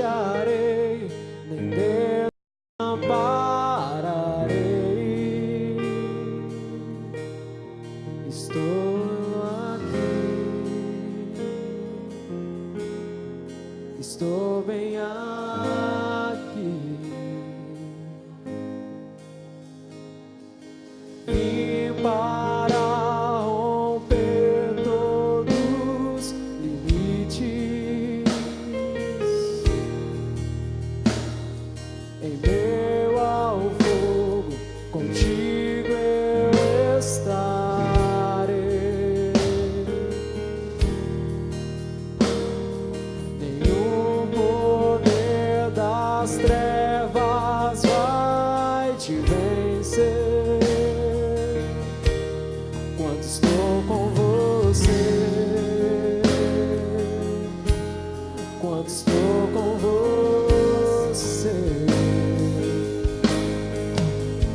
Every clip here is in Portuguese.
deixarei, nem desampararei. Estou aqui, estou bem aqui. Vim para romper todos os limites. Em meio ao fogo, contigo eu estarei. Nenhum poder das trevas vai te vencer quando estou com você, quando estou com você.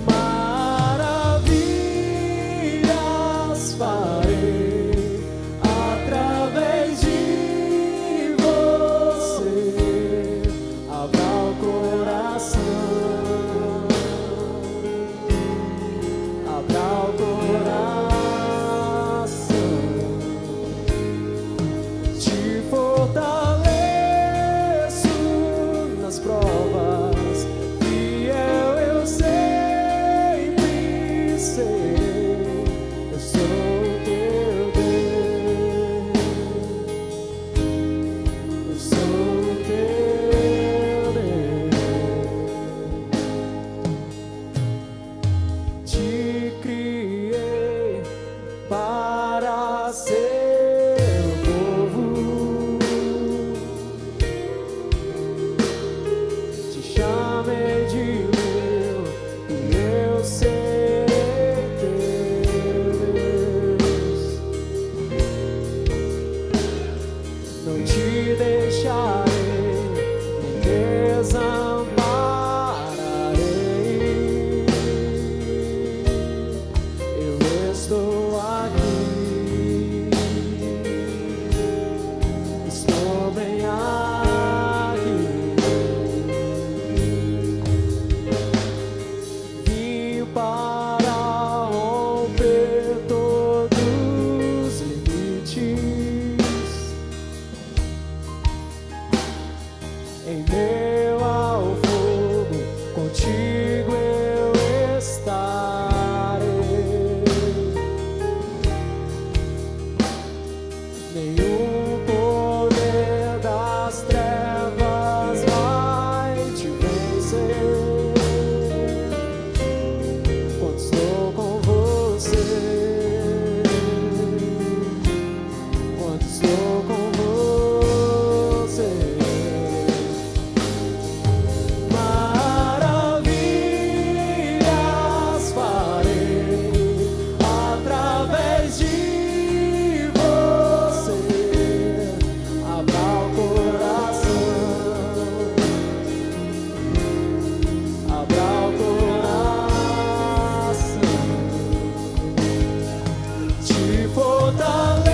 Maravilhas farei através de você. Abra o coração, abra o coração. Te fortaleço nas provas, fiel eu sempre serei. Eu sou teu Deus, eu sou teu Deus. Te criei para ser povo, te chamei de meu e eu serei teu Deus. Não te deixarei, nem desampararei. Eu estou aqui, estou bem aqui. Vim para romper todos os limites. Em meio ao fogo, contigo eu estarei. Nenhum poder das trevas vai te vencer quando estou com você, quando estou com você. Maravilhas farei através de você. Abra o coração, abra o coração. Te fortaleço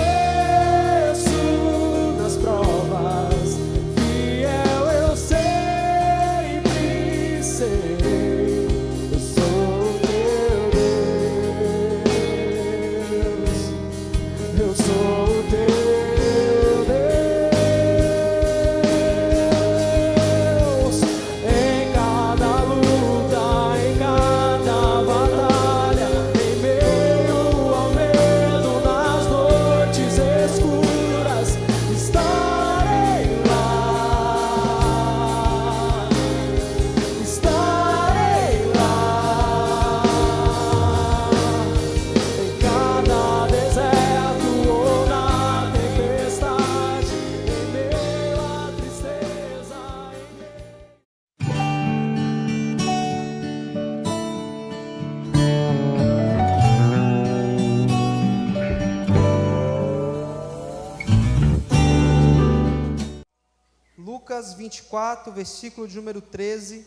nas provas, fiel eu sempre serei. Eu sou teu Deus, eu sou teu Deus. Em cada luta, em cada batalha, em meio ao medo, nas noites escuras, estarei lá, estarei lá. Em cada deserto ou na tempestade, em meio à tristeza, Lucas 24, versículo de número 13,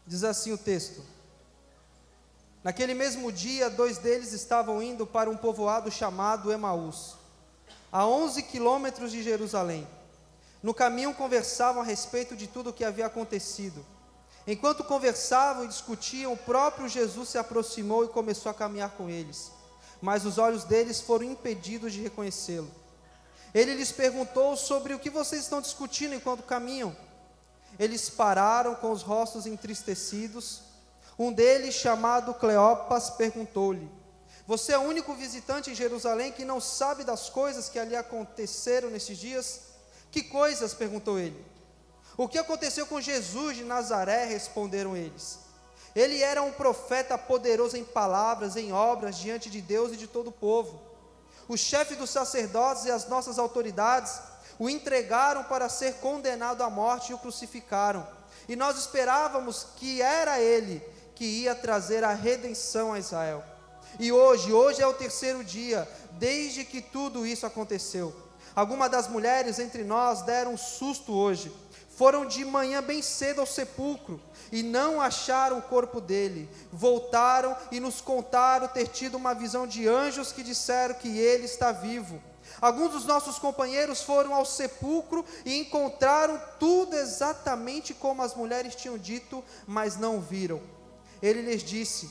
diz assim o texto: Naquele mesmo dia, 2 deles estavam indo para um povoado chamado Emaús, a 11 quilômetros de Jerusalém. No caminho conversavam a respeito de tudo o que havia acontecido. Enquanto conversavam e discutiam, o próprio Jesus se aproximou e começou a caminhar com eles. Mas os olhos deles foram impedidos de reconhecê-lo. Ele lhes perguntou sobre o que vocês estão discutindo enquanto caminham. Eles pararam com os rostos entristecidos. Um deles, chamado Cleopas, perguntou-lhe: você é o único visitante em Jerusalém que não sabe das coisas que ali aconteceram nesses dias? Que coisas? Perguntou ele. O que aconteceu com Jesus de Nazaré? Responderam eles. Ele era um profeta poderoso em palavras, em obras, diante de Deus e de todo o povo. O chefe dos sacerdotes e as nossas autoridades o entregaram para ser condenado à morte e o crucificaram. E nós esperávamos que era ele que ia trazer a redenção a Israel. E hoje é o terceiro dia, desde que tudo isso aconteceu. Algumas das mulheres entre nós deram um susto hoje. Foram de manhã bem cedo ao sepulcro e não acharam o corpo dele. Voltaram e nos contaram ter tido uma visão de anjos que disseram que ele está vivo. Alguns dos nossos companheiros foram ao sepulcro e encontraram tudo exatamente como as mulheres tinham dito, mas não viram. Ele lhes disse: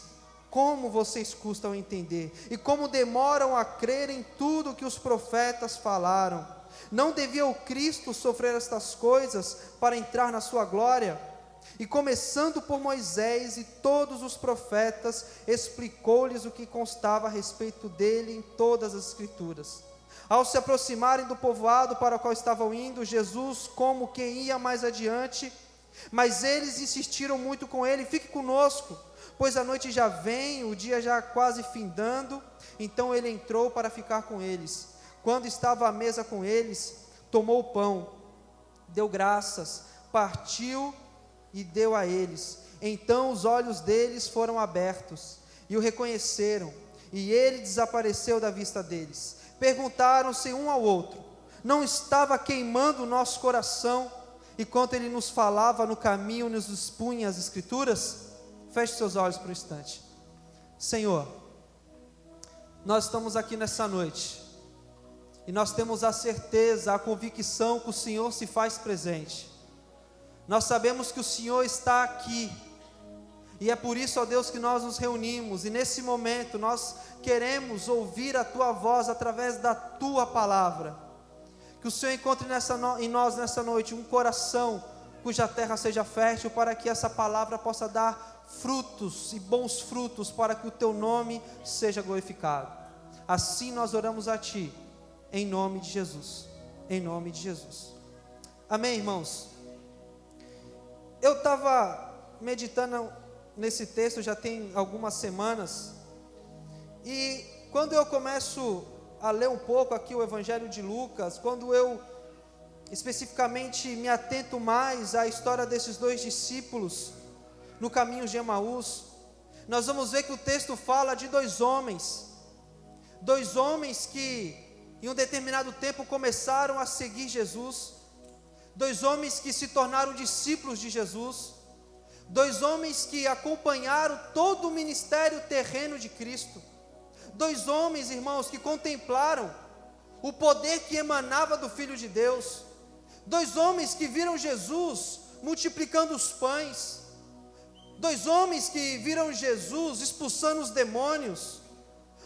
como vocês custam a entender e como demoram a crer em tudo que os profetas falaram. Não devia o Cristo sofrer estas coisas para entrar na sua glória? E começando por Moisés e todos os profetas, explicou-lhes o que constava a respeito dele em todas as Escrituras. Ao se aproximarem do povoado para o qual estavam indo, Jesus, como quem ia mais adiante, mas eles insistiram muito com ele: fique conosco, pois a noite já vem, o dia já quase findando. Então ele entrou para ficar com eles. Quando estava à mesa com eles, tomou o pão, deu graças, partiu e deu a eles. Então os olhos deles foram abertos e o reconheceram, e ele desapareceu da vista deles. Perguntaram-se um ao outro: não estava queimando o nosso coração enquanto ele nos falava no caminho, nos expunha as Escrituras? Feche seus olhos por um instante. Senhor, nós estamos aqui nessa noite e nós temos a certeza, a convicção que o Senhor se faz presente. Nós sabemos que o Senhor está aqui, e é por isso, ó Deus, que nós nos reunimos, e nesse momento nós queremos ouvir a Tua voz através da Tua palavra. Que o Senhor encontre em nós nessa noite um coração cuja terra seja fértil, para que essa palavra possa dar frutos e bons frutos, para que o Teu nome seja glorificado. Assim nós oramos a Ti, em nome de Jesus, em nome de Jesus. Amém, irmãos? Eu estava meditando nesse texto já tem algumas semanas, e quando eu começo a ler um pouco aqui o Evangelho de Lucas, quando eu especificamente me atento mais à história desses dois discípulos no caminho de Emaús, nós vamos ver que o texto fala de dois homens que em um determinado tempo começaram a seguir Jesus, dois homens que se tornaram discípulos de Jesus, dois homens que acompanharam todo o ministério terreno de Cristo, dois homens, irmãos, que contemplaram o poder que emanava do Filho de Deus, dois homens que viram Jesus multiplicando os pães, dois homens que viram Jesus expulsando os demônios,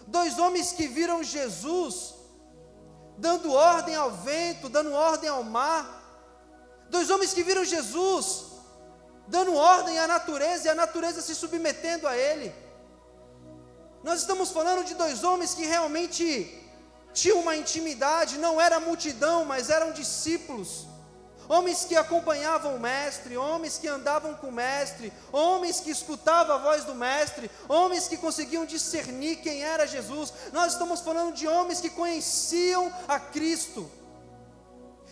dois homens que viram Jesus dando ordem ao vento, dando ordem ao mar, dois homens que viram Jesus dando ordem à natureza e a natureza se submetendo a Ele. Nós estamos falando de dois homens que realmente tinham uma intimidade, não era multidão, mas eram discípulos, homens que acompanhavam o Mestre, homens que andavam com o Mestre, homens que escutavam a voz do Mestre, homens que conseguiam discernir quem era Jesus. Nós estamos falando de homens que conheciam a Cristo.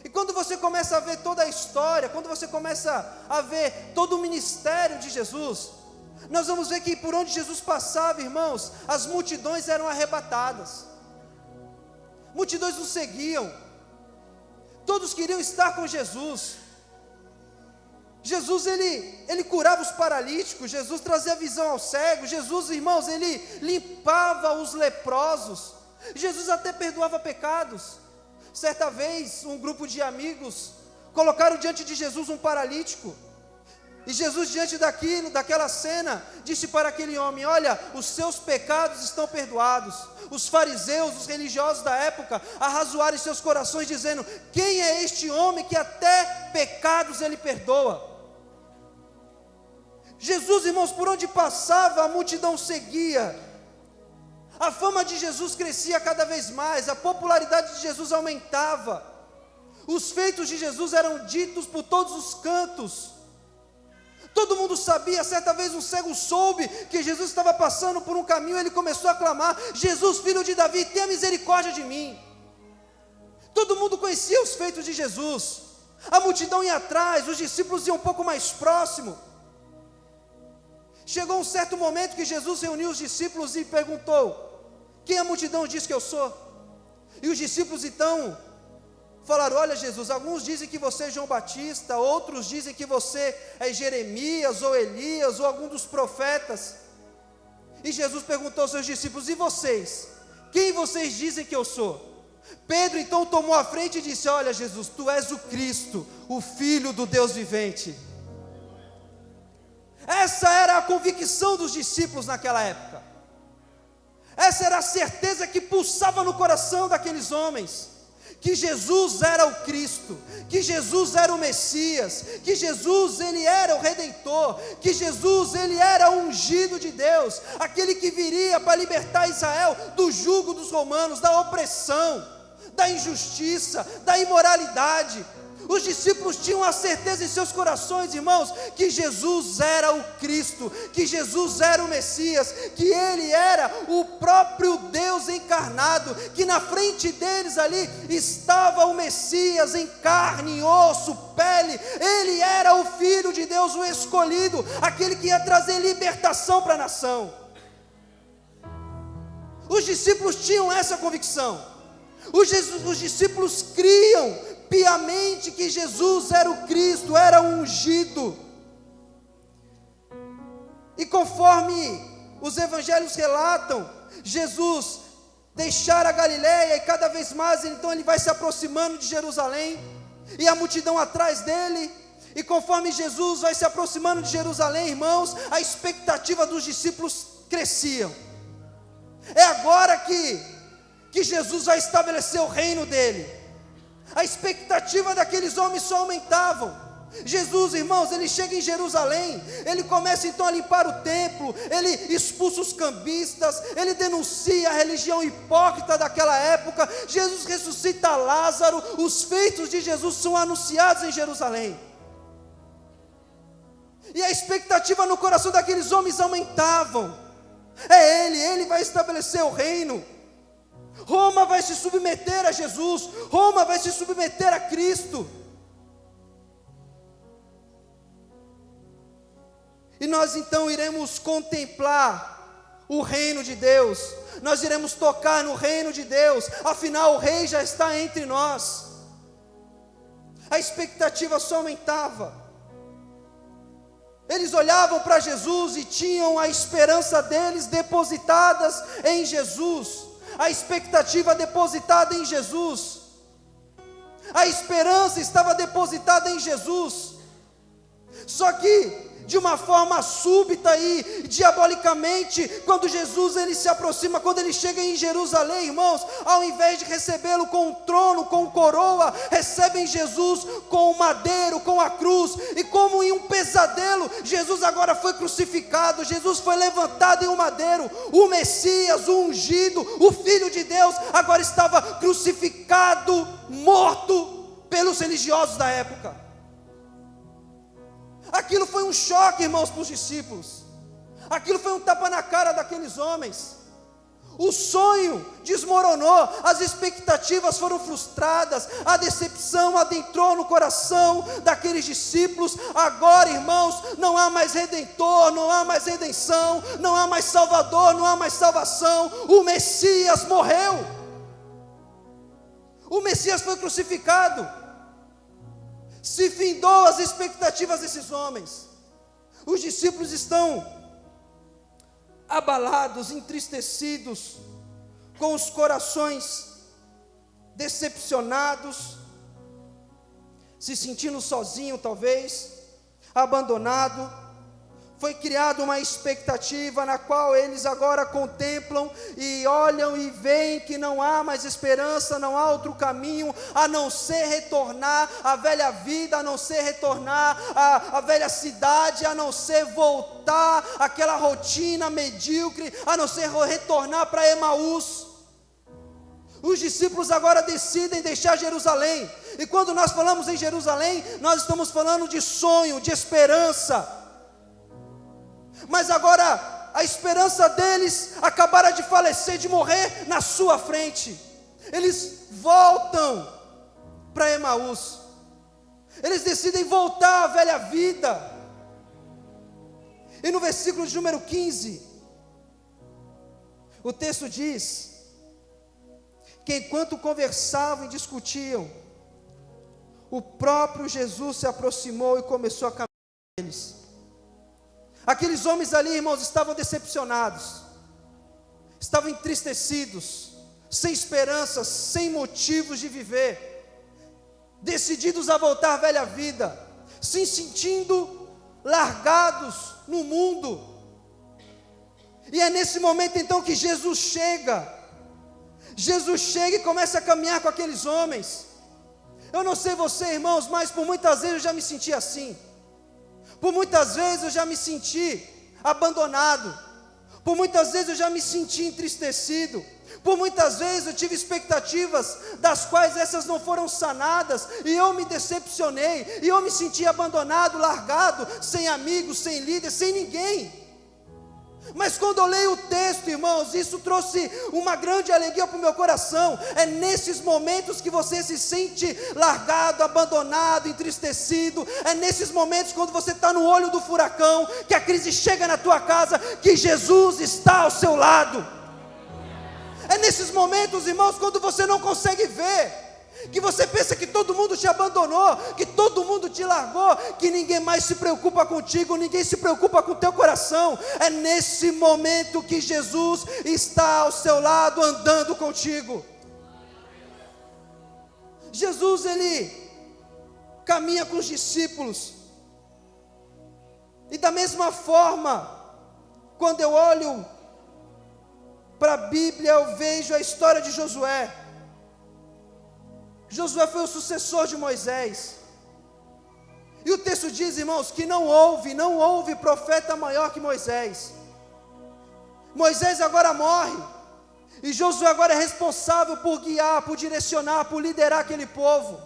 E quando você começa a ver toda a história, quando você começa a ver todo o ministério de Jesus, nós vamos ver que por onde Jesus passava, irmãos, as multidões eram arrebatadas, multidões o seguiam, todos queriam estar com Jesus. Jesus, ele curava os paralíticos, Jesus trazia visão aos cegos, Jesus, irmãos, ele limpava os leprosos, Jesus até perdoava pecados. Certa vez, um grupo de amigos colocaram diante de Jesus um paralítico. E Jesus, diante daquela cena, disse para aquele homem: olha, os seus pecados estão perdoados. Os fariseus, os religiosos da época, arrazoaram em seus corações, dizendo: quem é este homem que até pecados ele perdoa? Jesus, irmãos, por onde passava, a multidão seguia. A fama de Jesus crescia cada vez mais, a popularidade de Jesus aumentava. Os feitos de Jesus eram ditos por todos os cantos. Todo mundo sabia. Certa vez um cego soube que Jesus estava passando por um caminho, ele começou a clamar: Jesus, filho de Davi, tenha misericórdia de mim. Todo mundo conhecia os feitos de Jesus. A multidão ia atrás, os discípulos iam um pouco mais próximo. Chegou um certo momento que Jesus reuniu os discípulos e perguntou: quem a multidão diz que eu sou? E os discípulos então falaram: olha Jesus, alguns dizem que você é João Batista, outros dizem que você é Jeremias, ou Elias, ou algum dos profetas. E Jesus perguntou aos seus discípulos: e vocês? Quem vocês dizem que eu sou? Pedro então tomou a frente e disse: olha Jesus, tu és o Cristo, o Filho do Deus vivente. Essa era a convicção dos discípulos naquela época. Essa era a certeza que pulsava no coração daqueles homens, que Jesus era o Cristo, que Jesus era o Messias, que Jesus ele era o Redentor, que Jesus ele era o ungido de Deus, aquele que viria para libertar Israel do jugo dos romanos, da opressão, da injustiça, da imoralidade. Os discípulos tinham a certeza em seus corações, irmãos, que Jesus era o Cristo, que Jesus era o Messias, que Ele era o próprio Deus encarnado, que na frente deles ali estava o Messias em carne, em osso, pele. Ele era o Filho de Deus, o escolhido, aquele que ia trazer libertação para a nação. Os discípulos tinham essa convicção. Os discípulos criam piamente que Jesus era o Cristo, era o ungido. E conforme os evangelhos relatam, Jesus deixara a Galileia e cada vez mais então ele vai se aproximando de Jerusalém, e a multidão atrás dele. E conforme Jesus vai se aproximando de Jerusalém, irmãos, a expectativa dos discípulos crescia. É agora que Jesus vai estabelecer o reino dele. A expectativa daqueles homens só aumentavam. Jesus, irmãos, ele chega em Jerusalém, ele começa então a limpar o templo, ele expulsa os cambistas, ele denuncia a religião hipócrita daquela época. Jesus ressuscita Lázaro, os feitos de Jesus são anunciados em Jerusalém. E a expectativa no coração daqueles homens aumentavam. Ele vai estabelecer o reino. Roma vai se submeter a Jesus, Roma vai se submeter a Cristo. E nós então iremos contemplar o reino de Deus, nós iremos tocar no reino de Deus, afinal o rei já está entre nós. A expectativa só aumentava. Eles olhavam para Jesus e tinham a esperança deles depositadas em Jesus. A expectativa depositada em Jesus, a esperança estava depositada em Jesus. Só que de uma forma súbita e diabolicamente, quando Jesus ele se aproxima, quando ele chega em Jerusalém, irmãos, ao invés de recebê-lo com um trono, com coroa, recebem Jesus com o madeiro, com a cruz. E como em um pesadelo, Jesus agora foi crucificado, Jesus foi levantado em um madeiro. O Messias, o ungido, o Filho de Deus, agora estava crucificado, morto pelos religiosos da época. Aquilo foi um choque, irmãos, para os discípulos. Aquilo foi um tapa na cara daqueles homens. O sonho desmoronou, as expectativas foram frustradas, a decepção adentrou no coração daqueles discípulos. Agora, irmãos, não há mais redentor, não há mais redenção, não há mais salvador, não há mais salvação. O Messias morreu. O Messias foi crucificado. Se findou as expectativas desses homens. Os discípulos estão abalados, entristecidos, com os corações decepcionados. se sentindo sozinho talvez, abandonado. Foi criada uma expectativa na qual eles agora contemplam e olham e veem que não há mais esperança, não há outro caminho a não ser retornar à velha vida, a não ser retornar à velha cidade, a não ser voltar àquela rotina medíocre, a não ser retornar para Emaús. Os discípulos agora decidem deixar Jerusalém, e quando nós falamos em Jerusalém, nós estamos falando de sonho, de esperança. Mas agora a esperança deles acabara de falecer, de morrer na sua frente. Eles voltam para Emaús, eles decidem voltar à velha vida. E no versículo de número 15, o texto diz que enquanto conversavam e discutiam, o próprio Jesus se aproximou e começou a caminhar com eles. Aqueles homens ali, irmãos, estavam decepcionados, estavam entristecidos, sem esperança, sem motivos de viver, decididos a voltar à velha vida, se sentindo largados no mundo. E é nesse momento então que Jesus chega e começa a caminhar com aqueles homens. Eu não sei você, irmãos, mas por muitas vezes eu já me senti assim. Por muitas vezes eu já me senti abandonado. Por muitas vezes eu já me senti entristecido. Por muitas vezes eu tive expectativas das quais essas não foram sanadas, e eu me decepcionei, e eu me senti abandonado, largado, sem amigos, sem líder, sem ninguém. Mas quando eu leio o texto, irmãos, isso trouxe uma grande alegria para o meu coração. É nesses momentos que você se sente largado, abandonado, entristecido. É nesses momentos, quando você está no olho do furacão, que a crise chega na tua casa, que Jesus está ao seu lado. É nesses momentos, irmãos, quando você não consegue ver, que você pensa que todo mundo te abandonou, que todo mundo te largou, que ninguém mais se preocupa contigo, ninguém se preocupa com o teu coração. É nesse momento que Jesus está ao seu lado, andando contigo. Jesus, ele caminha com os discípulos, e da mesma forma, quando eu olho para a Bíblia, eu vejo a história de Josué. Josué foi o sucessor de Moisés, e o texto diz, irmãos, que não houve profeta maior que Moisés. Moisés agora morre, e Josué agora é responsável por guiar, por direcionar, por liderar aquele povo.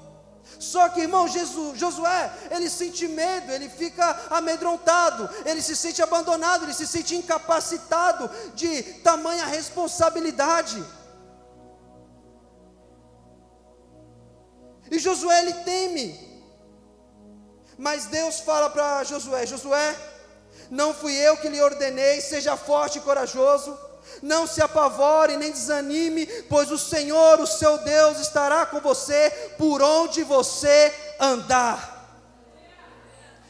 Só que, irmão, Josué, ele sente medo, ele fica amedrontado, ele se sente abandonado, ele se sente incapacitado de tamanha responsabilidade. E Josué, ele teme, mas Deus fala para Josué: Josué, não fui eu que lhe ordenei, seja forte e corajoso, não se apavore nem desanime, pois o Senhor, o seu Deus, estará com você por onde você andar.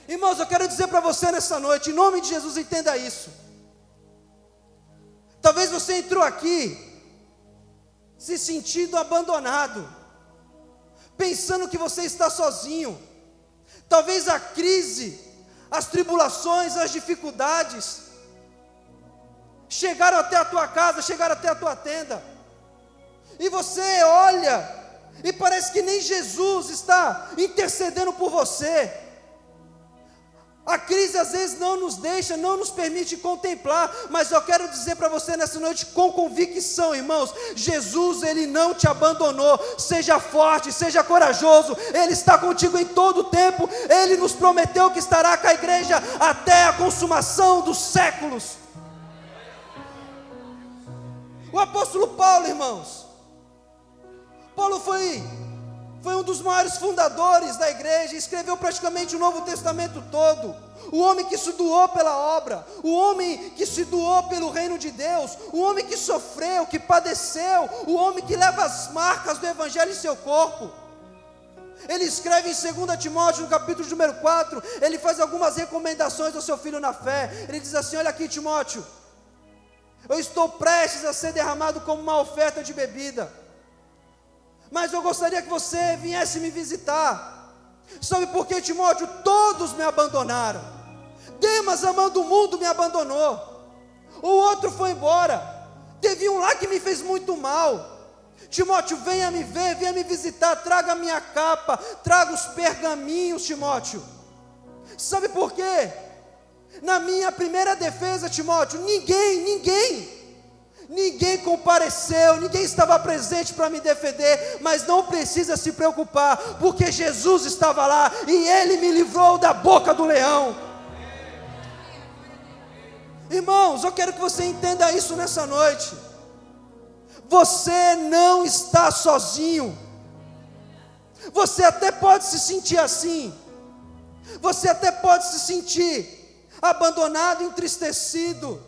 Irmãos, eu quero dizer para você nessa noite, em nome de Jesus, entenda isso. Talvez você entrou aqui se sentindo abandonado, pensando que você está sozinho. Talvez a crise, as tribulações, as dificuldades chegaram até a tua casa, chegaram até a tua tenda, e você olha e parece que nem Jesus está intercedendo por você. A crise às vezes não nos deixa, não nos permite contemplar, mas eu quero dizer para você nessa noite com convicção, irmãos, Jesus, ele não te abandonou. Seja forte, seja corajoso, ele está contigo em todo o tempo. Ele nos prometeu que estará com a igreja até a consumação dos séculos. O apóstolo Paulo, irmãos, Paulo foi um dos maiores fundadores da igreja, escreveu praticamente o Novo Testamento todo. O homem que se doou pela obra, o homem que se doou pelo reino de Deus, o homem que sofreu, que padeceu, o homem que leva as marcas do evangelho em seu corpo. Ele escreve em 2 Timóteo, no capítulo número 4, ele faz algumas recomendações ao seu filho na fé. Ele diz assim: olha aqui, Timóteo, eu estou prestes a ser derramado como uma oferta de bebida, mas eu gostaria que você viesse me visitar. Sabe por quê, Timóteo? Todos me abandonaram. Demas, amando o mundo, me abandonou. O outro foi embora. Teve um lá que me fez muito mal. Timóteo, venha me ver, venha me visitar, traga a minha capa, traga os pergaminhos, Timóteo. Sabe por quê? Na minha primeira defesa, Timóteo, ninguém compareceu, ninguém estava presente para me defender, mas não precisa se preocupar, porque Jesus estava lá e Ele me livrou da boca do leão. Irmãos, eu quero que você entenda isso nessa noite. Você não está sozinho. Você até pode se sentir assim. Você até pode se sentir abandonado, entristecido,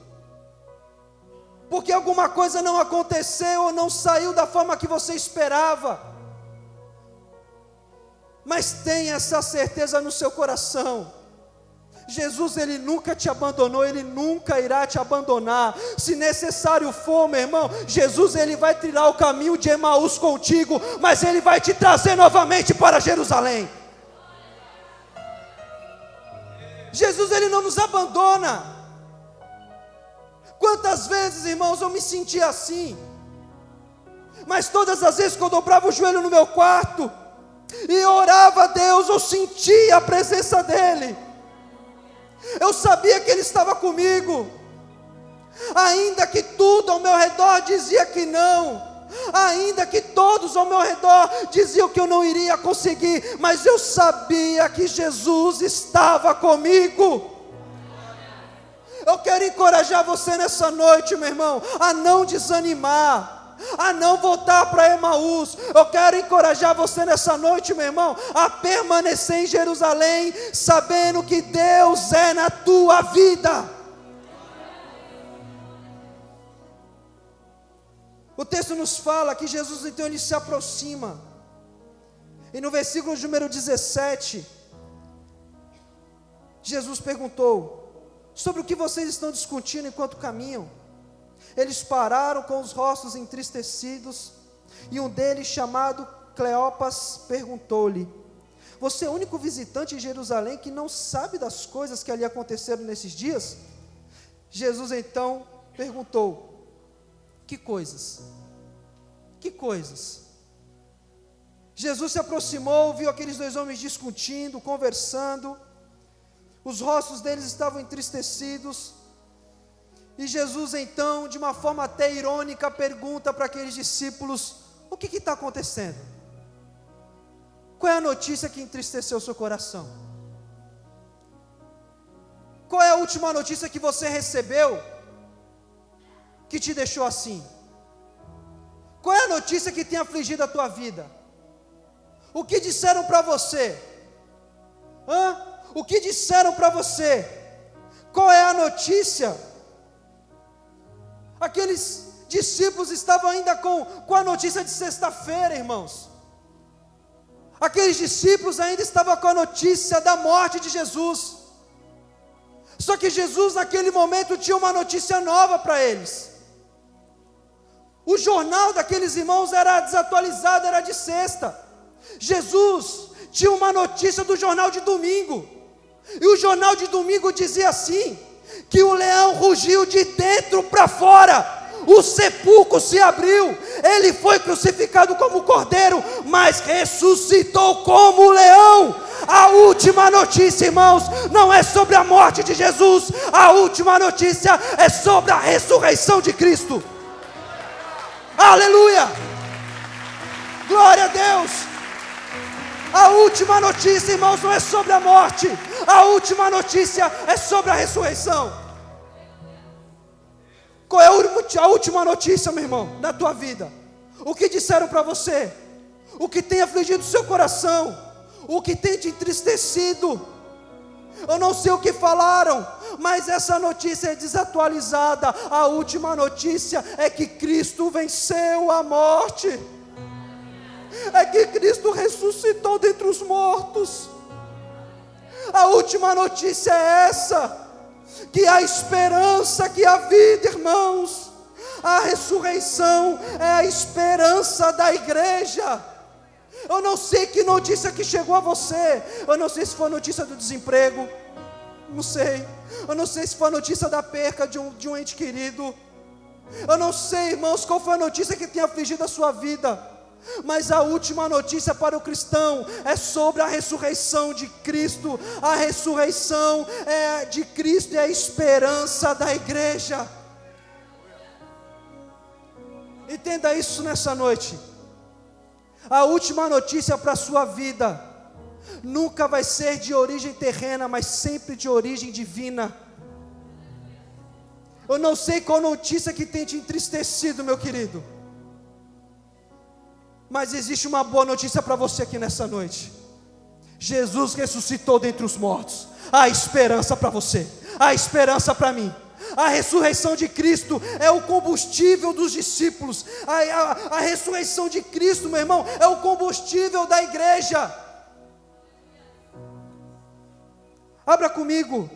porque alguma coisa não aconteceu ou não saiu da forma que você esperava. Mas tenha essa certeza no seu coração. Jesus, Ele nunca te abandonou, Ele nunca irá te abandonar. Se necessário for, meu irmão, Jesus, Ele vai trilhar o caminho de Emaús contigo, mas Ele vai te trazer novamente para Jerusalém. Jesus, Ele não nos abandona. Quantas vezes, irmãos, eu me senti assim, mas todas as vezes que eu dobrava o joelho no meu quarto e orava a Deus, eu sentia a presença dEle. Eu sabia que Ele estava comigo, ainda que tudo ao meu redor dizia que não, ainda que todos ao meu redor diziam que eu não iria conseguir, mas eu sabia que Jesus estava comigo. Eu quero encorajar você nessa noite, meu irmão, a não desanimar, a não voltar para Emaús. Eu quero encorajar você nessa noite, meu irmão, a permanecer em Jerusalém, sabendo que Deus é na tua vida. O texto nos fala que Jesus, então, Ele se aproxima, e no versículo número 17, Jesus perguntou: sobre o que vocês estão discutindo enquanto caminham? Eles pararam com os rostos entristecidos, e um deles, chamado Cleopas, perguntou-lhe: você é o único visitante em Jerusalém que não sabe das coisas que ali aconteceram nesses dias? Jesus então perguntou: que coisas? Que coisas? Jesus se aproximou, viu aqueles dois homens discutindo, conversando. Os rostos deles estavam entristecidos, e Jesus então, de uma forma até irônica, pergunta para aqueles discípulos: o que está acontecendo? Qual é a notícia que entristeceu o seu coração? Qual é a última notícia que você recebeu que te deixou assim? Qual é a notícia que tem afligido a tua vida? O que disseram para você? O que disseram para você? Qual é a notícia? Aqueles discípulos estavam ainda com a notícia de sexta-feira, irmãos. Aqueles discípulos ainda estavam com a notícia da morte de Jesus. Só que Jesus naquele momento tinha uma notícia nova para eles. O jornal daqueles irmãos era desatualizado, era de sexta. Jesus tinha uma notícia do jornal de domingo. E o jornal de domingo dizia assim: que o leão rugiu de dentro para fora, o sepulcro se abriu, ele foi crucificado como cordeiro, mas ressuscitou como leão. A última notícia, irmãos, não é sobre a morte de Jesus, a última notícia é sobre a ressurreição de Cristo. Aleluia! Glória a Deus! A última notícia, irmãos, não é sobre a morte, a última notícia é sobre a ressurreição. Qual é a última notícia, meu irmão, da tua vida? O que disseram para você? O que tem afligido o seu coração? O que tem te entristecido? Eu não sei o que falaram, mas essa notícia é desatualizada. A última notícia é que Cristo venceu a morte. É que Cristo ressuscitou dentre os mortos. A última notícia é essa: que a esperança, que a vida, irmãos, a ressurreição é a esperança da igreja, Eu não sei que notícia que chegou a você. Eu não sei se foi a notícia do desemprego. Não sei. Eu não sei se foi a notícia da perca de um ente querido. Eu não sei, irmãos, qual foi a notícia que tem afligido a sua vida. Mas a última notícia para o cristão é sobre a ressurreição de Cristo. A ressurreição de Cristo é a esperança da igreja. Entenda isso nessa noite. A última notícia para a sua vida nunca vai ser de origem terrena, mas sempre de origem divina. Eu não sei qual notícia que tem te entristecido, meu querido, mas existe uma boa notícia para você aqui nessa noite. Jesus ressuscitou dentre os mortos. Há esperança para você, há esperança para mim. A ressurreição de Cristo é o combustível dos discípulos. A ressurreição de Cristo, meu irmão, é o combustível da igreja. Abra comigo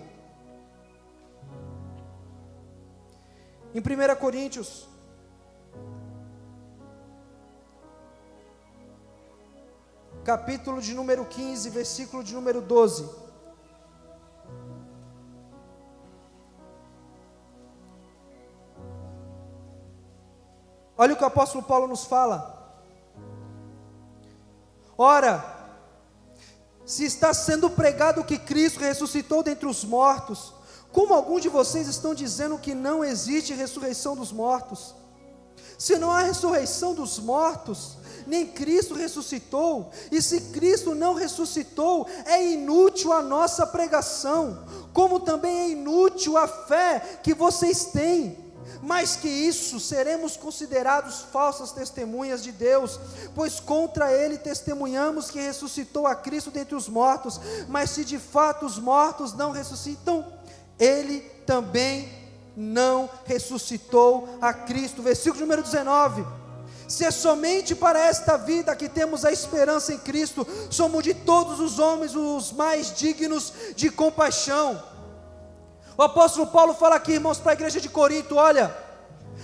em 1 Coríntios, capítulo de número 15, versículo de número 12. Olha o que o apóstolo Paulo nos fala. Ora, se está sendo pregado que Cristo ressuscitou dentre os mortos, como alguns de vocês estão dizendo que não existe ressurreição dos mortos? Se não há ressurreição dos mortos, nem Cristo ressuscitou, e se Cristo não ressuscitou, é inútil a nossa pregação, como também é inútil a fé que vocês têm. Mais que isso, seremos considerados falsas testemunhas de Deus, pois contra Ele testemunhamos que ressuscitou a Cristo dentre os mortos. Mas se de fato os mortos não ressuscitam, Ele também não ressuscitou a Cristo. Versículo número 19. Se é somente para esta vida que temos a esperança em Cristo, somos de todos os homens os mais dignos de compaixão. O apóstolo Paulo fala aqui, irmãos, para a igreja de Corinto: olha,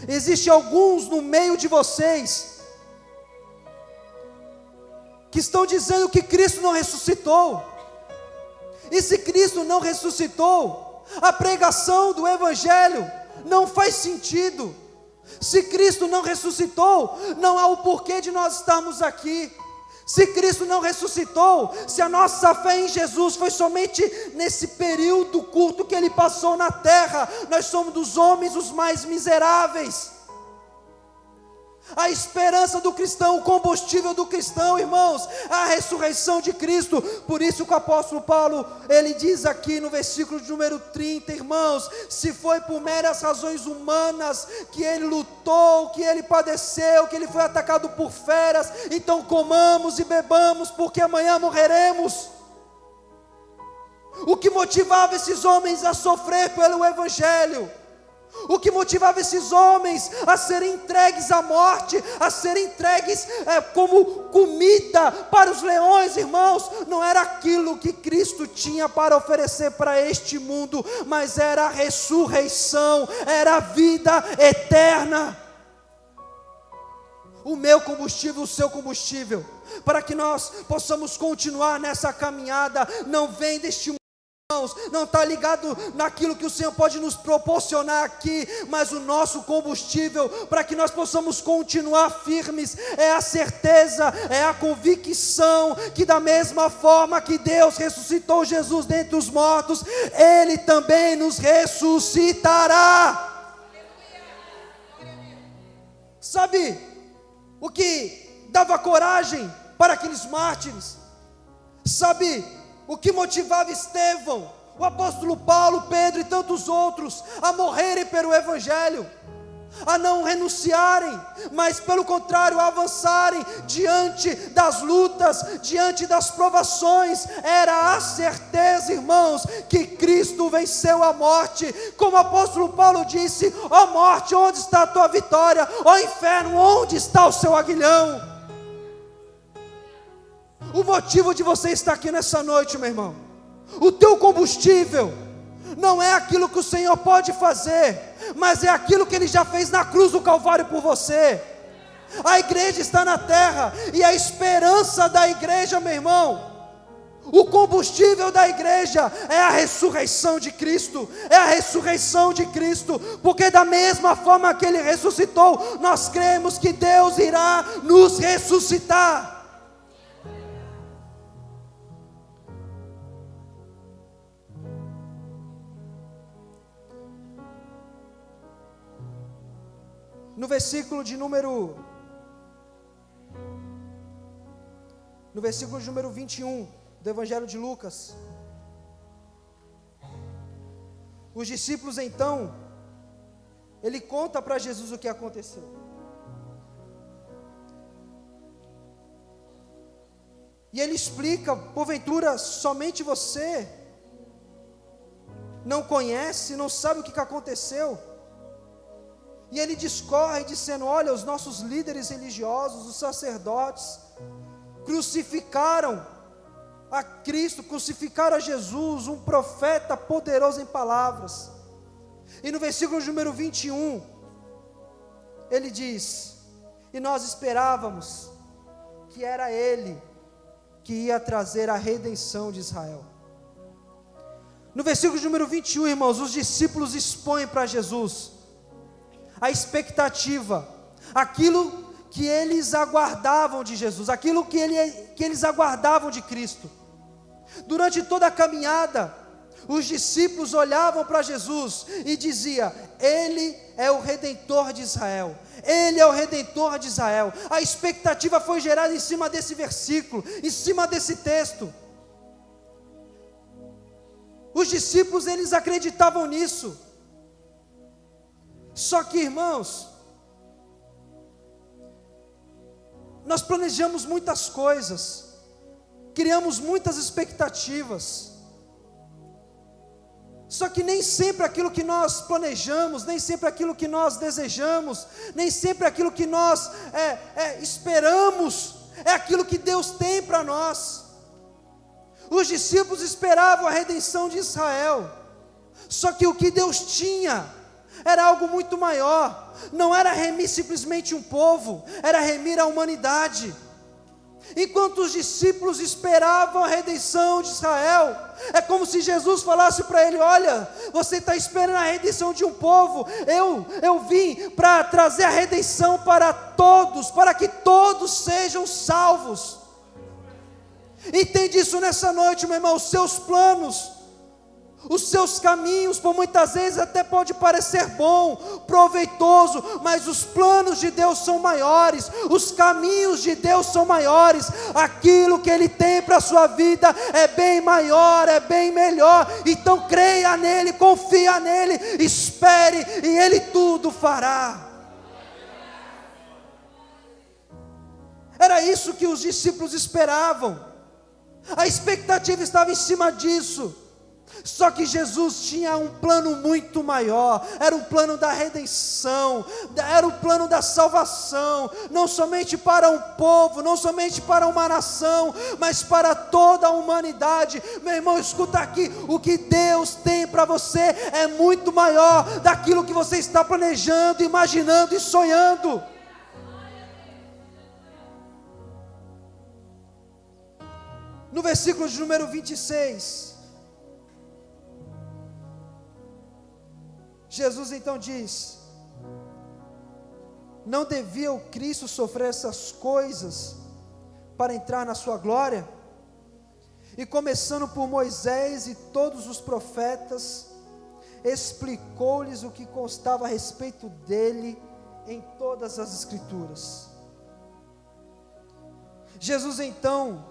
existe alguns no meio de vocês que estão dizendo que Cristo não ressuscitou. E se Cristo não ressuscitou, a pregação do Evangelho não faz sentido. Se Cristo não ressuscitou, não há o porquê de nós estarmos aqui. Se Cristo não ressuscitou, se a nossa fé em Jesus foi somente nesse período curto que Ele passou na terra, nós somos dos homens os mais miseráveis. A esperança do cristão, o combustível do cristão, irmãos, a ressurreição de Cristo. Por isso que o apóstolo Paulo, ele diz aqui no versículo de número 30, irmãos, se foi por meras razões humanas que ele lutou, que ele padeceu, que ele foi atacado por feras, então comamos e bebamos, porque amanhã morreremos. O que motivava esses homens a sofrer pelo Evangelho? O que motivava esses homens a serem entregues à morte, a serem entregues como comida para os leões, irmãos, não era aquilo que Cristo tinha para oferecer para este mundo, mas era a ressurreição, era a vida eterna. O meu combustível, o seu combustível, para que nós possamos continuar nessa caminhada, não vem deste mundo. Não está ligado naquilo que o Senhor pode nos proporcionar aqui, mas o nosso combustível para que nós possamos continuar firmes é a certeza, é a convicção que da mesma forma que Deus ressuscitou Jesus dentre os mortos, Ele também nos ressuscitará. Sabe o que dava coragem para aqueles mártires? Sabe o que motivava Estevão, o apóstolo Paulo, Pedro e tantos outros a morrerem pelo Evangelho, a não renunciarem, mas pelo contrário, a avançarem diante das lutas, diante das provações? Era a certeza, irmãos, que Cristo venceu a morte. Como o apóstolo Paulo disse: ó morte, onde está a tua vitória? Ó inferno, onde está o seu aguilhão? O motivo de você estar aqui nessa noite, meu irmão, o teu combustível não é aquilo que o Senhor pode fazer, mas é aquilo que Ele já fez na cruz do Calvário por você. A igreja está na terra, e a esperança da igreja, meu irmão, o combustível da igreja é a ressurreição de Cristo, é a ressurreição de Cristo, porque da mesma forma que Ele ressuscitou, nós cremos que Deus irá nos ressuscitar. No versículo de número 21 do Evangelho de Lucas, os discípulos então, ele conta para Jesus o que aconteceu. E ele explica: porventura somente você não conhece, não sabe o que aconteceu? E ele discorre dizendo: olha, os nossos líderes religiosos, os sacerdotes, crucificaram a Cristo, crucificaram a Jesus, um profeta poderoso em palavras. E no versículo número 21, ele diz: e nós esperávamos que era Ele que ia trazer a redenção de Israel. No versículo número 21, irmãos, os discípulos expõem para Jesus a expectativa, aquilo que eles aguardavam de Jesus, aquilo que eles aguardavam de Cristo. Durante toda a caminhada, os discípulos olhavam para Jesus e diziam: Ele é o Redentor de Israel, Ele é o Redentor de Israel. A expectativa foi gerada em cima desse versículo, em cima desse texto. Os discípulos, eles acreditavam nisso. Só que, irmãos, nós planejamos muitas coisas, criamos muitas expectativas, só que nem sempre aquilo que nós planejamos, nem sempre aquilo que nós desejamos, nem sempre aquilo que nós esperamos, é aquilo que Deus tem para nós. Os discípulos esperavam a redenção de Israel, só que o que Deus tinha era algo muito maior. Não era remir simplesmente um povo, era remir a humanidade. Enquanto os discípulos esperavam a redenção de Israel, é como se Jesus falasse para ele: olha, você está esperando a redenção de um povo, eu vim para trazer a redenção para todos, para que todos sejam salvos. Entende isso nessa noite, meu irmão. Os seus planos, os seus caminhos, por muitas vezes até pode parecer bom, proveitoso, mas os planos de Deus são maiores, os caminhos de Deus são maiores, aquilo que Ele tem para a sua vida é bem maior, é bem melhor. Então creia nele, confia nele, espere e Ele tudo fará. Era isso que os discípulos esperavam, a expectativa estava em cima disso. Só que Jesus tinha um plano muito maior, era um plano da redenção, era o plano da salvação, não somente para um povo, não somente para uma nação, mas para toda a humanidade. Meu irmão, escuta aqui, o que Deus tem para você é muito maior daquilo que você está planejando, imaginando e sonhando. No versículo de número 26, Jesus então diz: não devia o Cristo sofrer essas coisas para entrar na sua glória? E começando por Moisés e todos os profetas, explicou-lhes o que constava a respeito dele em todas as Escrituras. Jesus então,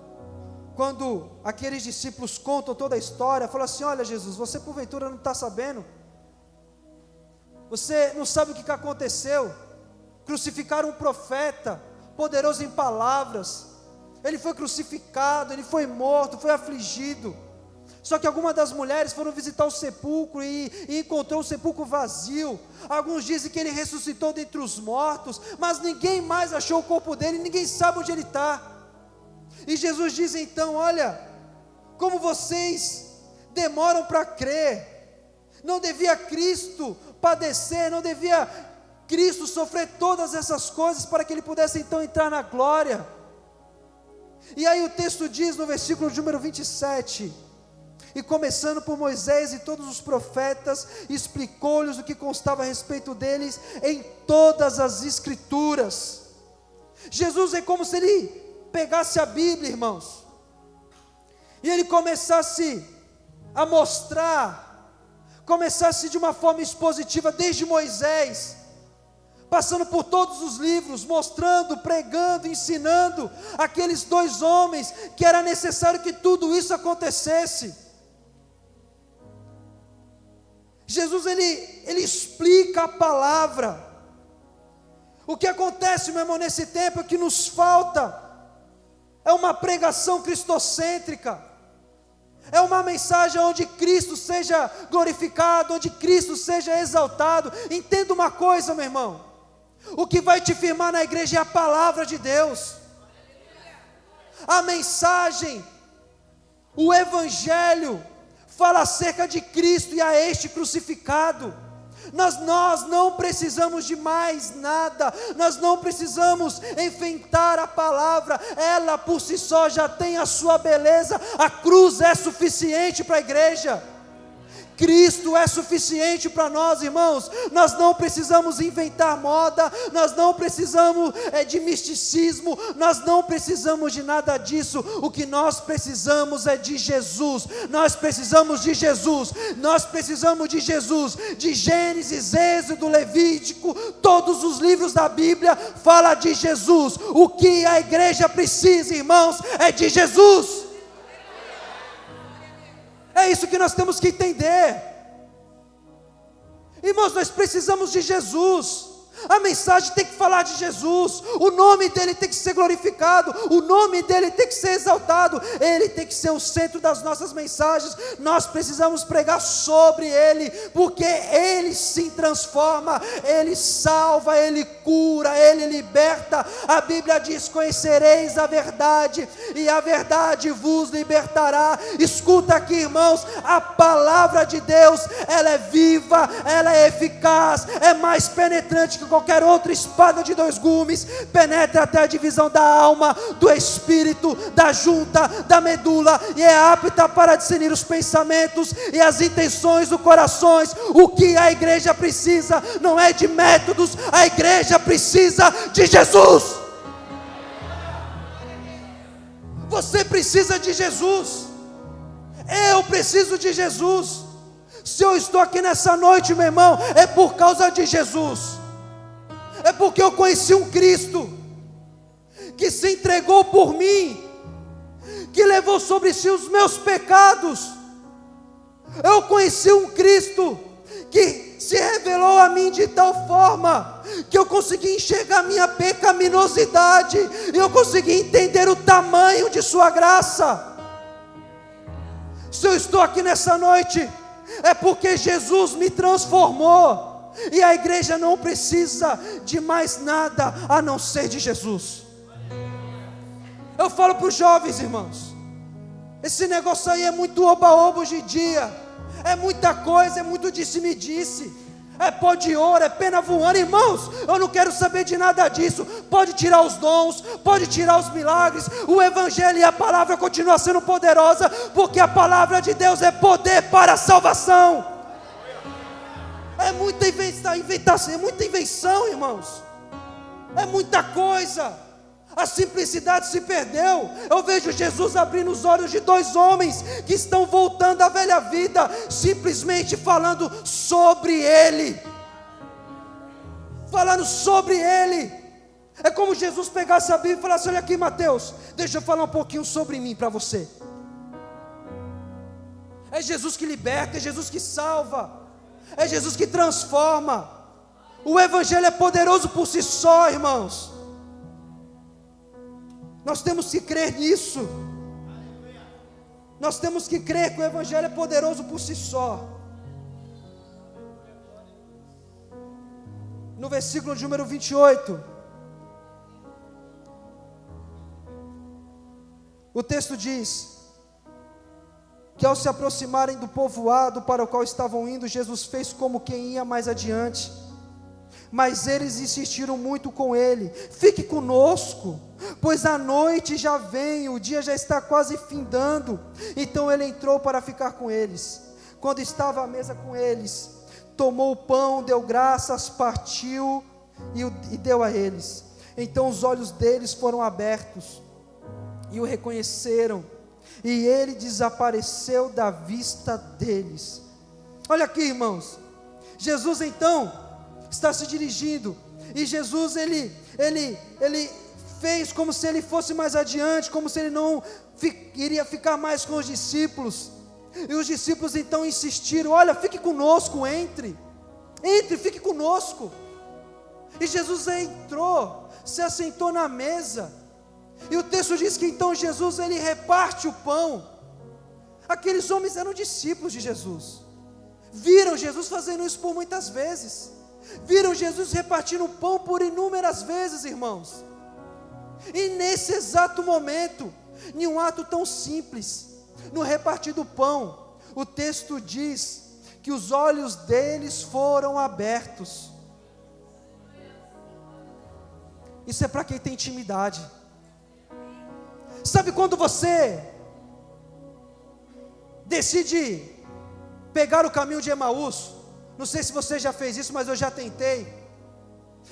quando aqueles discípulos contam toda a história, fala assim: olha Jesus, você porventura não está sabendo? Você não sabe o que aconteceu? Crucificaram um profeta, poderoso em palavras. Ele foi crucificado, ele foi morto, foi afligido. Só que algumas das mulheres foram visitar o sepulcro e encontrou o sepulcro vazio. Alguns dizem que ele ressuscitou dentre os mortos, mas ninguém mais achou o corpo dele, ninguém sabe onde ele está. E Jesus diz então: olha, como vocês demoram para crer. Não devia Cristo padecer, não devia Cristo sofrer todas essas coisas para que ele pudesse então entrar na glória. E aí o texto diz no versículo número 27, e começando por Moisés e todos os profetas, explicou-lhes o que constava a respeito deles em todas as escrituras. Jesus é como se ele pegasse a Bíblia, irmãos, e ele começasse a mostrar, começasse de uma forma expositiva desde Moisés, passando por todos os livros, mostrando, pregando, ensinando aqueles dois homens que era necessário que tudo isso acontecesse. Jesus ele explica a palavra. O que acontece, meu irmão, nesse tempo é que nos falta é uma pregação cristocêntrica, é uma mensagem onde Cristo seja glorificado, onde Cristo seja exaltado. Entenda uma coisa, meu irmão, o que vai te firmar na igreja é a palavra de Deus, a mensagem, o evangelho fala acerca de Cristo e a este crucificado. Nós não precisamos de mais nada, nós não precisamos enfeitar a palavra, ela por si só já tem a sua beleza. A cruz é suficiente para a igreja, Cristo é suficiente para nós, irmãos. Nós não precisamos inventar moda, nós não precisamos de misticismo, nós não precisamos de nada disso. O que nós precisamos é de Jesus. Nós precisamos de Jesus. Nós precisamos de Jesus. De Gênesis, Êxodo, Levítico, todos os livros da Bíblia fala de Jesus. O que a igreja precisa, irmãos, é de Jesus. É isso que nós temos que entender. Irmãos, nós precisamos de Jesus. A mensagem tem que falar de Jesus. O nome dele tem que ser glorificado. O nome dele tem que ser exaltado. Ele tem que ser o centro das nossas mensagens. Nós precisamos pregar sobre ele, porque ele se transforma, ele salva, ele cura, ele liberta. A Bíblia diz: conhecereis a verdade, e a verdade vos libertará. Escuta aqui, irmãos, a palavra de Deus, ela é viva, ela é eficaz, é mais penetrante que qualquer outra espada de dois gumes, penetra até a divisão da alma, do espírito, da junta, da medula, e é apta para discernir os pensamentos e as intenções do coração. O que a igreja precisa não é de métodos, a igreja precisa de Jesus. Você precisa de Jesus, eu preciso de Jesus. Se eu estou aqui nessa noite, meu irmão, é por causa de Jesus. É porque eu conheci um Cristo que se entregou por mim, que levou sobre si os meus pecados. Eu conheci um Cristo que se revelou a mim de tal forma que eu consegui enxergar a minha pecaminosidade, e eu consegui entender o tamanho de sua graça. Se eu estou aqui nessa noite, é porque Jesus me transformou. E a igreja não precisa de mais nada a não ser de Jesus. Eu falo para os jovens, irmãos, esse negócio aí é muito oba-oba hoje em dia. É muita coisa, é muito disse-me-disse. É pó de ouro, é pena voando. Irmãos, eu não quero saber de nada disso. Pode tirar os dons, pode tirar os milagres. O evangelho e a palavra continuam sendo poderosa, porque a palavra de Deus é poder para a salvação. É muita inventação, é muita invenção, irmãos. É muita coisa. A simplicidade se perdeu. Eu vejo Jesus abrindo os olhos de dois homens que estão voltando à velha vida, simplesmente falando sobre Ele. Falando sobre Ele. É como Jesus pegasse a Bíblia e falasse: olha aqui, Mateus, deixa eu falar um pouquinho sobre mim para você. É Jesus que liberta, é Jesus que salva, é Jesus que transforma. O evangelho é poderoso por si só, irmãos. Nós temos que crer nisso. Nós temos que crer que o evangelho é poderoso por si só. No versículo número 28, o texto diz que ao se aproximarem do povoado para o qual estavam indo, Jesus fez como quem ia mais adiante. Mas eles insistiram muito com ele: fique conosco, pois a noite já vem, o dia já está quase findando. Então ele entrou para ficar com eles. Quando estava à mesa com eles, tomou o pão, deu graças, partiu e deu a eles. Então os olhos deles foram abertos e o reconheceram, e ele desapareceu da vista deles. Olha aqui, irmãos, Jesus então está se dirigindo, e Jesus ele fez como se ele fosse mais adiante, como se ele não iria ficar mais com os discípulos. E os discípulos então insistiram: olha, fique conosco, entre, fique conosco. E Jesus entrou, se assentou na mesa, e o texto diz que então Jesus ele reparte o pão. Aqueles homens eram discípulos de Jesus, viram Jesus fazendo isso por muitas vezes, viram Jesus repartindo o pão por inúmeras vezes, irmãos. E nesse exato momento, em um ato tão simples, no repartir do pão, o texto diz que os olhos deles foram abertos. Isso é para quem tem intimidade. Sabe quando você decide pegar o caminho de Emaús? Não sei se você já fez isso, mas eu já tentei.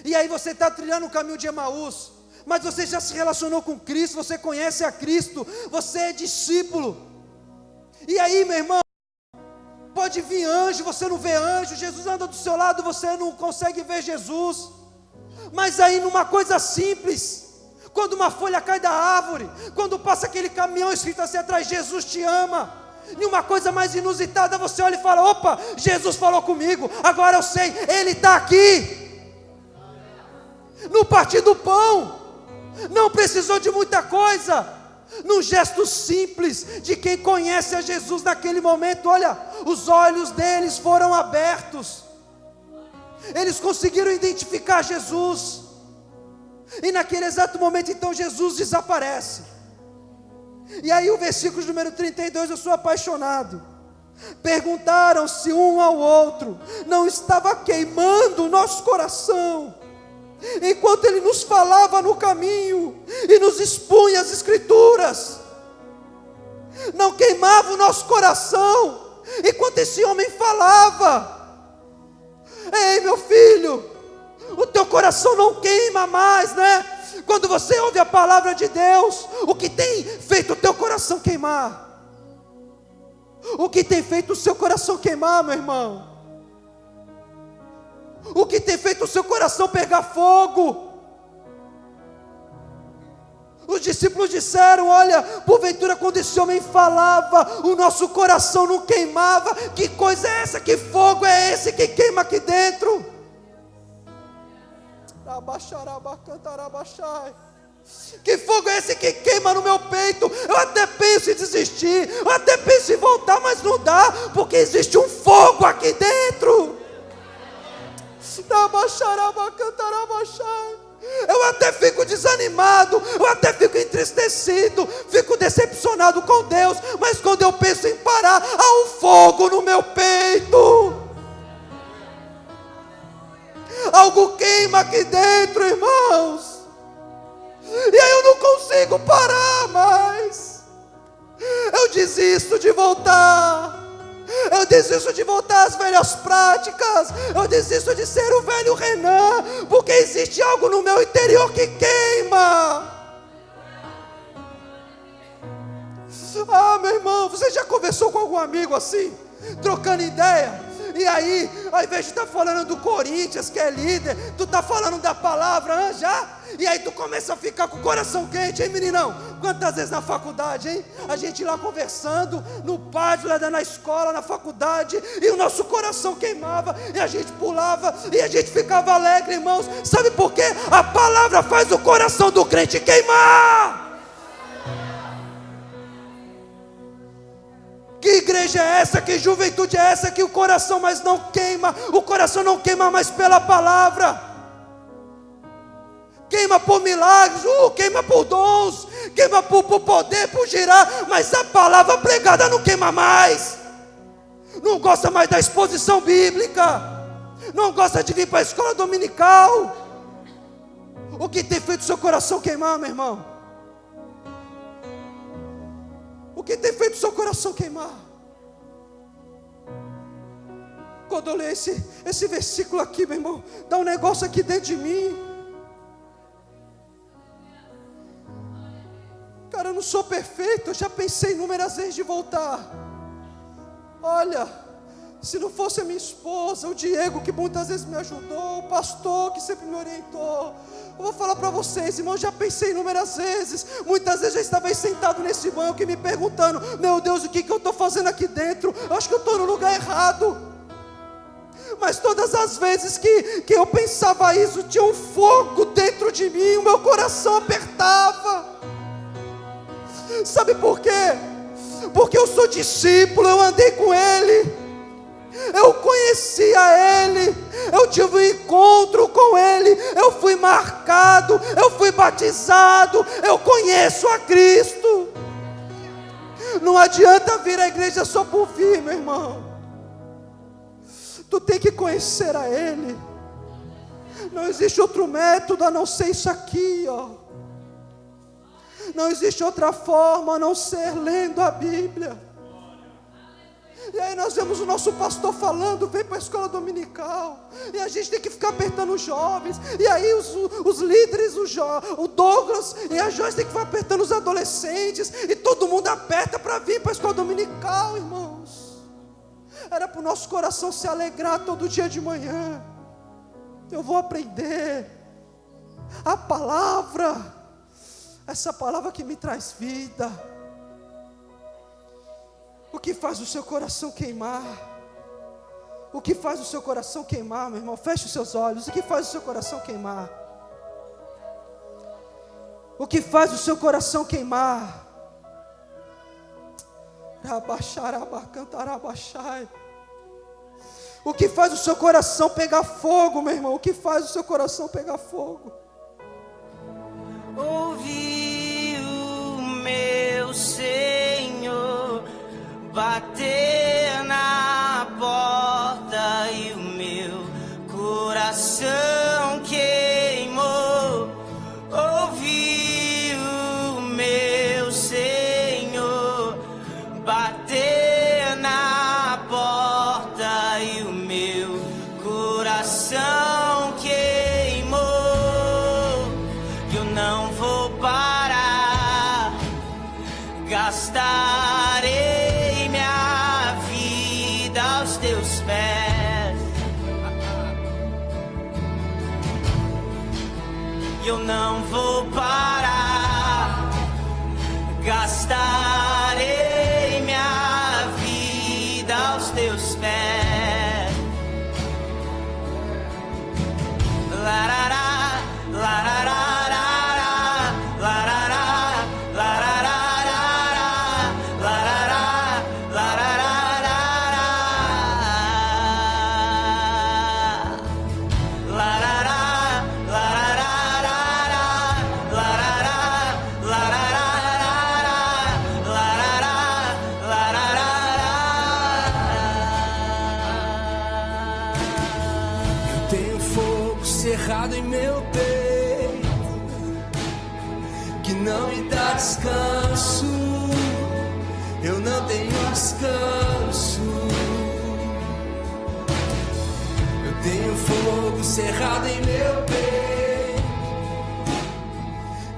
E aí você está trilhando o caminho de Emaús, mas você já se relacionou com Cristo, você conhece a Cristo, você é discípulo. E aí, meu irmão, pode vir anjo, você não vê anjo, Jesus anda do seu lado, você não consegue ver Jesus. Mas aí numa coisa simples, quando uma folha cai da árvore, quando passa aquele caminhão escrito assim atrás: Jesus te ama. Em uma coisa mais inusitada, você olha e fala: opa, Jesus falou comigo, agora eu sei, Ele está aqui. No partir do pão, não precisou de muita coisa, num gesto simples de quem conhece a Jesus naquele momento. Olha, os olhos deles foram abertos, eles conseguiram identificar Jesus, e naquele exato momento então Jesus desaparece. E aí o versículo número 32, eu sou apaixonado. Perguntaram-se um ao outro: não estava queimando o nosso coração enquanto ele nos falava no caminho e nos expunha as escrituras? Não queimava o nosso coração enquanto esse homem falava? Ei, meu filho, o teu coração não queima mais, né? Quando você ouve a palavra de Deus, o que tem feito o teu coração queimar? O que tem feito o seu coração queimar, meu irmão? O que tem feito o seu coração pegar fogo? Os discípulos disseram: olha, porventura quando esse homem falava, o nosso coração não queimava. Que coisa é essa? Que fogo é esse que queima aqui dentro? Que fogo é esse que queima no meu peito? Eu até penso em desistir, eu até penso em voltar, mas não dá, porque existe um fogo aqui dentro. Eu até fico desanimado, eu até fico entristecido, fico decepcionado com Deus, mas quando eu penso em parar, há um fogo no meu peito. Algo queima aqui dentro, irmãos, e aí eu não consigo parar mais. Eu desisto de voltar, eu desisto de voltar às velhas práticas, eu desisto de ser o velho Renan, porque existe algo no meu interior que queima. Ah, meu irmão, você já conversou com algum amigo assim, trocando ideia? E aí, ao invés de estar falando do Corinthians, que é líder, tu está falando da palavra, já? E aí tu começa a ficar com o coração quente, hein, meninão? Quantas vezes na faculdade, hein? A gente lá conversando, no pátio, lá na escola, na faculdade, e o nosso coração queimava, e a gente pulava, e a gente ficava alegre, irmãos. Sabe por quê? A palavra faz o coração do crente queimar. Que igreja é essa? Que juventude é essa? Que o coração mais não queima. O coração não queima mais pela palavra. Queima por milagres, queima por dons, queima por poder, por girar. Mas a palavra pregada não queima mais. Não gosta mais da exposição bíblica. não gosta de vir para a escola dominical. O que tem feito seu coração queimar, meu irmão? O que tem feito seu coração queimar? Quando eu leio esse versículo aqui, meu irmão, dá um negócio aqui dentro de mim. Cara, eu não sou perfeito, eu já pensei inúmeras vezes de voltar. Olha, se não fosse a minha esposa, o Diego que muitas vezes me ajudou, o pastor que sempre me orientou, eu vou falar para vocês, irmão, já pensei inúmeras vezes. Muitas vezes eu estava aí sentado nesse banco e me perguntando: meu Deus, o que eu estou fazendo aqui dentro? Eu acho que eu estou no lugar errado. Mas todas as vezes que eu pensava isso, tinha um fogo dentro de mim, o meu coração apertava. Sabe por quê? Porque eu sou discípulo, eu andei com Ele, eu conhecia Ele, eu tive um encontro com Ele, eu fui marcado, eu fui batizado, eu conheço a Cristo. Não adianta vir à igreja só por vir, meu irmão. Tu tem que conhecer a Ele. Não existe outro método a não ser isso aqui, ó. Não existe outra forma a não ser lendo a Bíblia. E aí nós vemos o nosso pastor falando: vem para a escola dominical. E a gente tem que ficar apertando os jovens. E aí os líderes, o Douglas e a Joyce tem que ficar apertando os adolescentes. E todo mundo aperta para vir para a escola dominical, irmãos. Era para o nosso coração se alegrar todo dia de manhã. Eu vou aprender a palavra, essa palavra que me traz vida. O que faz o seu coração queimar? O que faz o seu coração queimar, meu irmão? Feche os seus olhos. O que faz o seu coração queimar? O que faz o seu coração queimar? O que faz o seu coração pegar fogo, meu irmão? O que faz o seu coração pegar fogo? Ouvi o meu Senhor bater na porta e o meu coração queimou. Ouvi o meu Senhor bater na porta e o meu coração queimou. Eu não vou parar, gastarei minha vida aos teus pés. Eu não vou parar, gastarei minha vida aos teus pés. Larará, larará. Cerrado em meu peito, que não me dá descanso. Eu não tenho descanso. Eu tenho fogo cerrado em meu peito,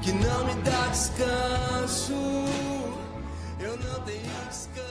que não me dá descanso. Eu não tenho descanso.